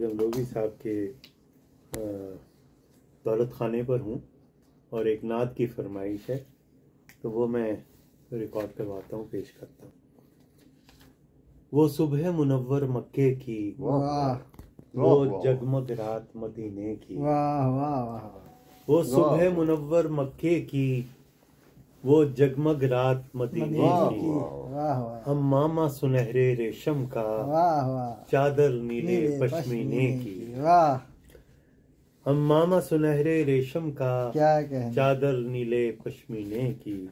जमलोगी साहब के दौलत खाने पर हूँ और एक नात की फरमाइश है, तो वो मैं रिकॉर्ड करवाता हूँ, पेश करता हूँ। वो सुबह मुनव्वर मक्के की, वो जगमग रात मदीने की। वाह वाह वाह। वो सुबह मुनव्वर मक्के की, वो जगमग रात मदीने की। वाह वाह। अम्मामा सुनहरे रेशम का, वाह वाह। चादर नीले पश्मीने की। वाह। अम्मामा सुनहरे रेशम का, क्या कहने, चादर नीले पश्मीने की।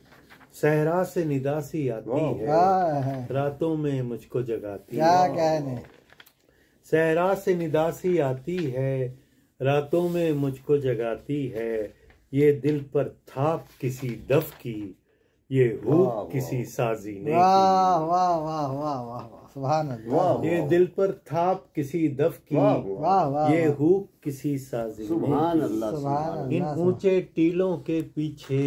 सहरा से निदासी आती है, रातों में मुझको जगाती है। क्या कहने। सहरा से निदासी आती है, रातों में मुझको जगाती है। ये दिल पर थाप किसी दफ की, ये हुक किसी साजी ने की। वाह वाह वाह वाह वाह वाह। सुभान अल्लाह। ये दिल पर थाप किसी दफ की, वाह वाह। ये हुक किसी साजी ने की। सुभान अल्लाह। इन ऊंचे टीलों के पीछे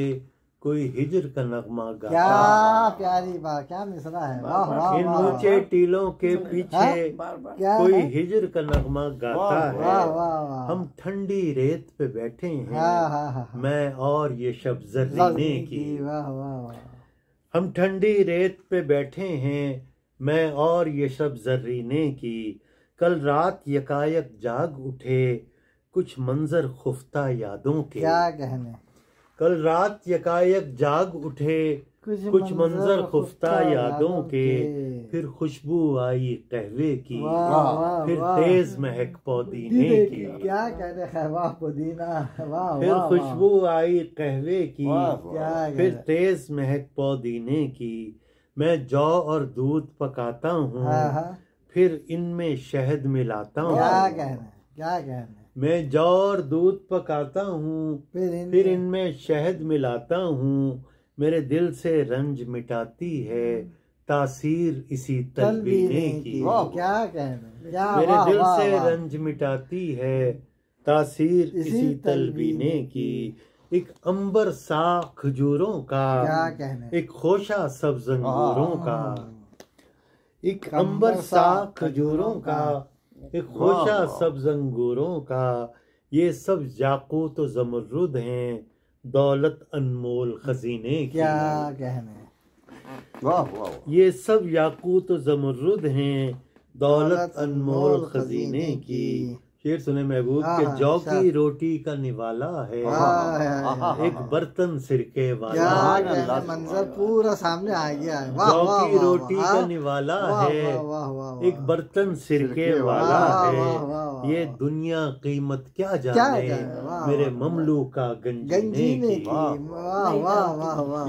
कोई हिजर का नगमा गाता। क्या प्यारी बात, क्या मिसरा है। वाह वाह। इन ऊंचे टीलों के पीछे कोई हिजर का नगमा गाता है। हम ठंडी रेत पे बैठे हैं, मैं और ये शब जर्रीने की। वाह वाह। हम ठंडी रेत पे बैठे हैं, मैं और ये शब जर्रीने की। कल रात यकायक जाग उठे, कुछ मंजर खुफ्ता यादों के। क्या कहने। कल रात यकायक जाग उठे, कुछ मंजर खुफ्ता यादों के। फिर खुशबू आई कहवे की, फिर तेज महक पुदीने की। क्या कहने है। वाह पुदीना। वाह। फिर खुशबू आई कहवे की, फिर तेज महक पुदीने की। मैं जौ और दूध पकाता हूँ, फिर इनमें शहद मिलाता हूँ। क्या कहने, क्या कहने। मैं जौ और दूध पकाता हूँ, फिर इनमें शहद मिलाता हूँ। मेरे दिल से रंज मिटाती है तासीर इसी तलबीने की। क्या कहने। मेरे दिल से रंज मिटाती है तासीर इसी तलबीने की। एक अंबर सा खजूरों का, क्या कहने। एक खोशा सब्ज अंगूरों का। एक अंबर सा खजूरों का, एक खोशा सब्ज अंगूरों का। ये सब याकूत व ज़मरुद हैं, दौलत अनमोल खजीने की। क्या कहने। वाह वाह। ये सब याकूत व ज़मरुद हैं, दौलत अनमोल खजीने की। शेर सुने महबूब के जौ की रोटी का निवाला है, एक बर्तन सिरके वाला। मंजर पूरा सामने आ गया है। जौ की रोटी का निवाला है, एक बर्तन सिरके वाला है। ये दुनिया कीमत क्या जाने, मेरे ममलू का गंजीने की।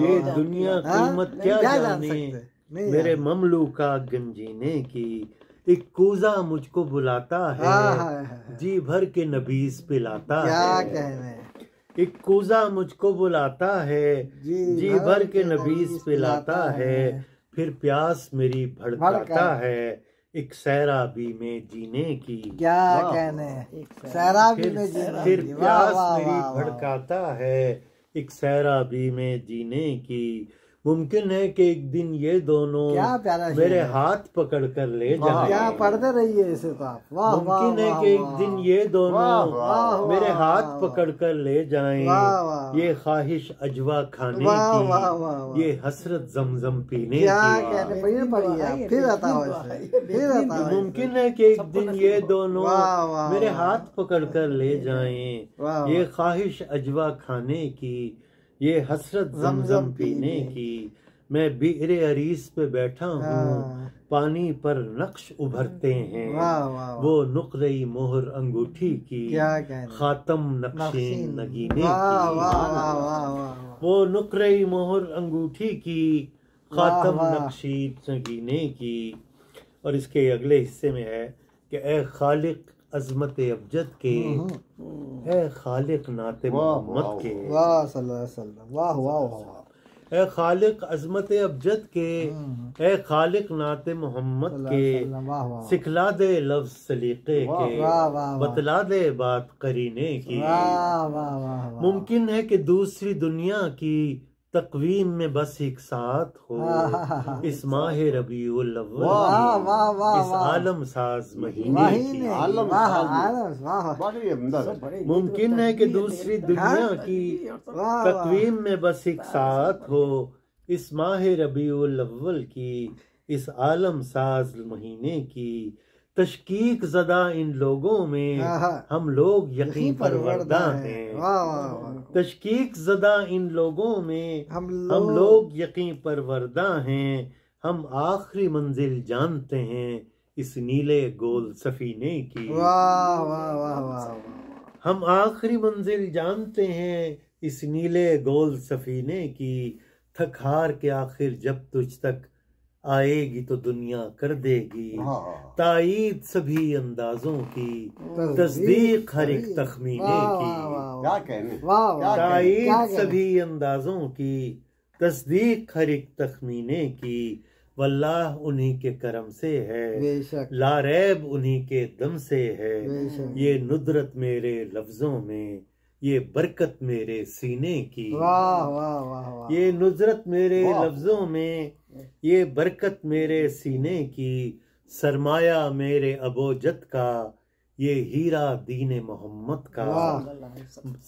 ये दुनिया कीमत क्या जाने, मेरे ममलू का गंजीने की। एक कूजा मुझको बुलाता है, जी भर के नबीज पिलाता है। क्या कहने। एक कूजा मुझको बुलाता है, जी भर के नबीज पिलाता है। फिर प्यास मेरी भड़काता है, एक सैराबी में जीने की। क्या कहने। सैराबी में जीने। फिर प्यास मेरी भड़काता है, एक सैराबी में जीने की। मुमकिन है कि एक दिन ये दोनों मेरे हाथ पकड़ कर ले जाएं। क्या पढ़ते रहिए इसे तो आप। मुमकिन है कि एक दिन ये दोनों मेरे हाथ पकड़ कर ले जाएं। ये ख्वाहिश अजवा खाने की, ये हसरत जमजम पीने की। मुमकिन है कि एक दिन ये दोनों मेरे हाथ पकड़ कर ले जाएं। ये ख्वाहिश अजवा खाने की, ये हसरत जमजम पीने की। मैं बिरे अरीस पे बैठा हूँ, पानी पर नक्श उभरते हैं। वो नुकरई मोहर अंगूठी की, खातम नक्शें नगीने की। वो नुकरई मोहर अंगूठी की, खातम नक्शी नगीने की। और इसके अगले हिस्से में है कि ए खालिक अजमत अबजद के, ए खालिक नाते मोहम्मद के। वाह सल्लल्लाहु अलैहि वसल्लम। वाह वाह वाह। ए खालिक अजमत अबजद के, ए खालिक नाते मोहम्मद के। सिखला दे लफ्ज सलीके के, बतला दे बात करीने की। मुमकिन है कि दूसरी दुनिया की तकवीम में बस एक साथ हो इस माह रबीउल अव्वल वाह वाह वाह इस आलम साज महीने की। मुमकिन है कि दूसरी दुनिया की तकवीम में बस एक साथ हो इस माह रबीउल अव्वल की इस आलम साज महीने की। तशकीक ज़दा इन लोगों में हम लोग यकीन परवरदा हैं। तशकीक ज़दा इन लोगों में हम लोग यकीन परवरदा हैं। हम आखिरी मंजिल जानते हैं इस नीले गोल सफीने की। वाह वाह वाह वाह। हम आखिरी मंजिल जानते हैं इस नीले गोल सफीने की। थक हार के आखिर जब तुझ तक आएगी तो दुनिया कर देगी ताईद सभी अंदाजों की, तस्दीक हर एक तखमीने की। ताईद सभी अंदाजों की, तस्दीक हर एक तखमीने की। वल्लाह उन्हीं के करम से है, लारैब उन्हीं के दम से है। ये नुदरत मेरे लफ्जों में, ये बरकत मेरे सीने की। वाह वाह वाह। ये नुजरत मेरे लफ्जों में, ये बरकत मेरे सीने की। सरमाया मेरे अबोजत का, ये हीरा दीने मोहम्मद का।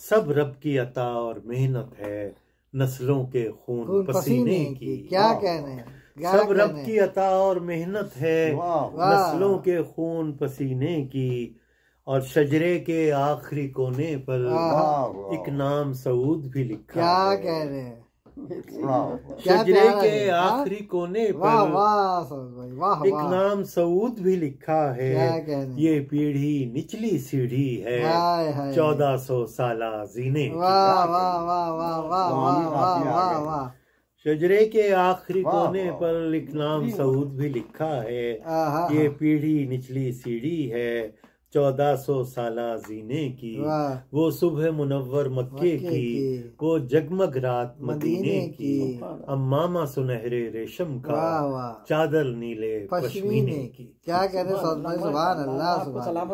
सब रब की अता और मेहनत है, नस्लों के खून पसीने की। क्या कहने, सब रब की अता और मेहनत है, नस्लों के खून पसीने की। और शजरे के आखिरी कोने पर एक नाम सऊद भी लिखा। क्या कह रहे हैं। शजरे के आखिरी कोने पर एक नाम सऊद भी लिखा है। ये पीढ़ी निचली सीढ़ी है 1400 साला जीने की। वाह वाह वाह वाह वाह वाह वाह वाह। शजरे के आखिरी कोने पर एक नाम सऊद भी लिखा है। ये पीढ़ी निचली सीढ़ी है 1400 साला जीने की। वो सुबह मुनव्वर मक्के की, वो जगमग रात मदीने की। अम्मामा सुनहरे रेशम का, चादर नीले पश्मीने की। क्या कहते हैं। सुभान अल्लाह।